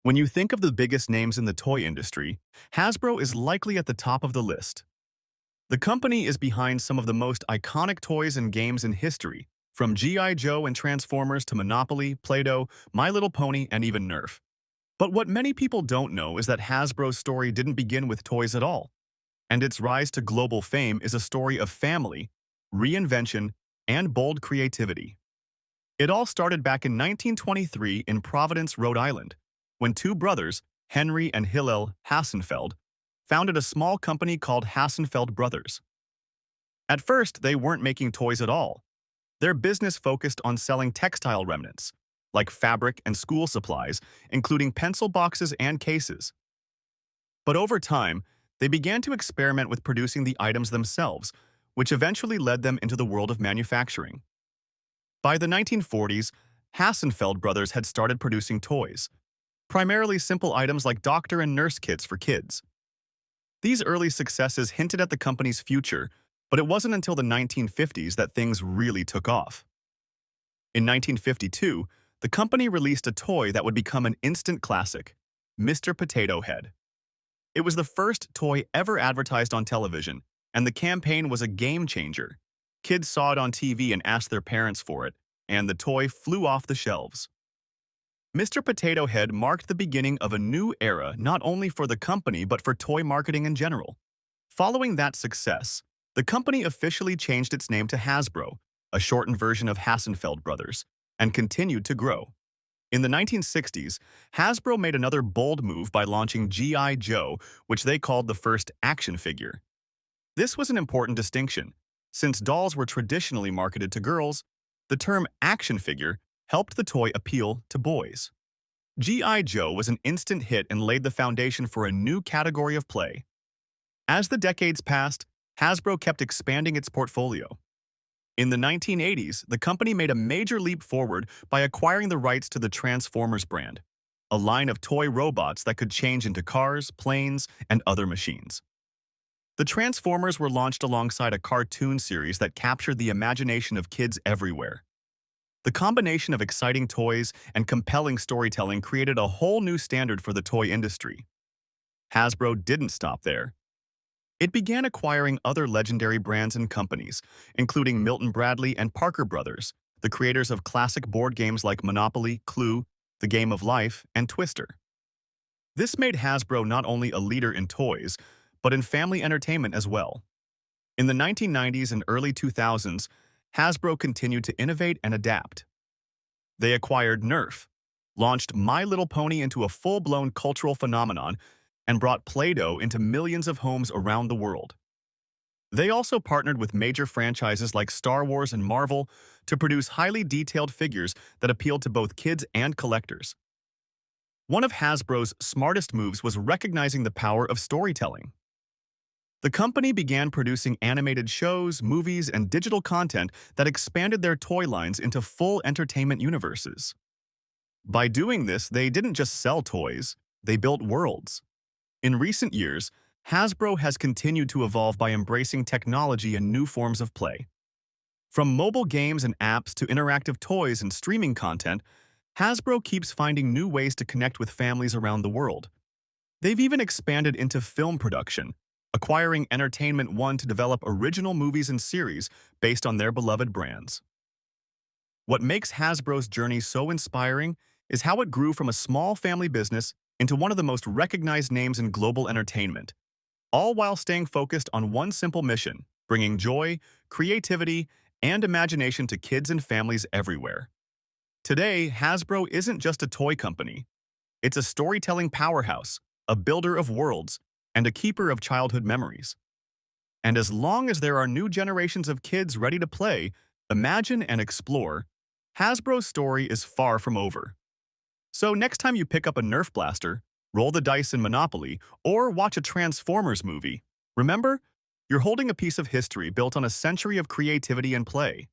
When you think of the biggest names in the toy industry, Hasbro is likely at the top of the list. The company is behind some of the most iconic toys and games in history, from G.I. Joe and Transformers to Monopoly, Play-Doh, My Little Pony, and even Nerf. But what many people don't know is that Hasbro's story didn't begin with toys at all, and its rise to global fame is a story of family, reinvention, and bold creativity. It all started back in 1923 in Providence, Rhode Island, when two brothers, Henry and Hillel Hassenfeld, founded a small company called Hassenfeld Brothers. At first, they weren't making toys at all. Their business focused on selling textile remnants, like fabric and school supplies, including pencil boxes and cases. But over time, they began to experiment with producing the items themselves, which eventually led them into the world of manufacturing. By the 1940s, Hassenfeld Brothers had started producing toys, primarily simple items like doctor and nurse kits for kids. These early successes hinted at the company's future, but it wasn't until the 1950s that things really took off. In 1952, the company released a toy that would become an instant classic, Mr. Potato Head. It was the first toy ever advertised on television, and the campaign was a game changer. Kids saw it on TV and asked their parents for it, and the toy flew off the shelves. Mr. Potato Head marked the beginning of a new era not only for the company but for toy marketing in general. Following that success, the company officially changed its name to Hasbro, a shortened version of Hassenfeld Brothers, and continued to grow. In the 1960s, Hasbro made another bold move by launching G.I. Joe, which they called the first action figure. This was an important distinction. Since dolls were traditionally marketed to girls, the term action figure helped the toy appeal to boys. G.I. Joe was an instant hit and laid the foundation for a new category of play. As the decades passed, Hasbro kept expanding its portfolio. In the 1980s, the company made a major leap forward by acquiring the rights to the Transformers brand, a line of toy robots that could change into cars, planes, and other machines. The Transformers were launched alongside a cartoon series that captured the imagination of kids everywhere. The combination of exciting toys and compelling storytelling created a whole new standard for the toy industry. Hasbro didn't stop there. It began acquiring other legendary brands and companies, including Milton Bradley and Parker Brothers, the creators of classic board games like Monopoly, Clue, The Game of Life, and Twister. This made Hasbro not only a leader in toys, but in family entertainment as well. In the 1990s and early 2000s, Hasbro continued to innovate and adapt. They acquired Nerf, launched My Little Pony into a full-blown cultural phenomenon, and brought Play-Doh into millions of homes around the world. They also partnered with major franchises like Star Wars and Marvel to produce highly detailed figures that appealed to both kids and collectors. One of Hasbro's smartest moves was recognizing the power of storytelling. The company began producing animated shows, movies, and digital content that expanded their toy lines into full entertainment universes. By doing this, they didn't just sell toys, they built worlds. In recent years, Hasbro has continued to evolve by embracing technology and new forms of play. From mobile games and apps to interactive toys and streaming content, Hasbro keeps finding new ways to connect with families around the world. They've even expanded into film production, acquiring Entertainment One to develop original movies and series based on their beloved brands. What makes Hasbro's journey so inspiring is how it grew from a small family business into one of the most recognized names in global entertainment, all while staying focused on one simple mission, bringing joy, creativity, and imagination to kids and families everywhere. Today, Hasbro isn't just a toy company. It's a storytelling powerhouse, a builder of worlds, and a keeper of childhood memories. And as long as there are new generations of kids ready to play, imagine, and explore, Hasbro's story is far from over. So next time you pick up a Nerf blaster, roll the dice in Monopoly, or watch a Transformers movie, remember, you're holding a piece of history built on a century of creativity and play.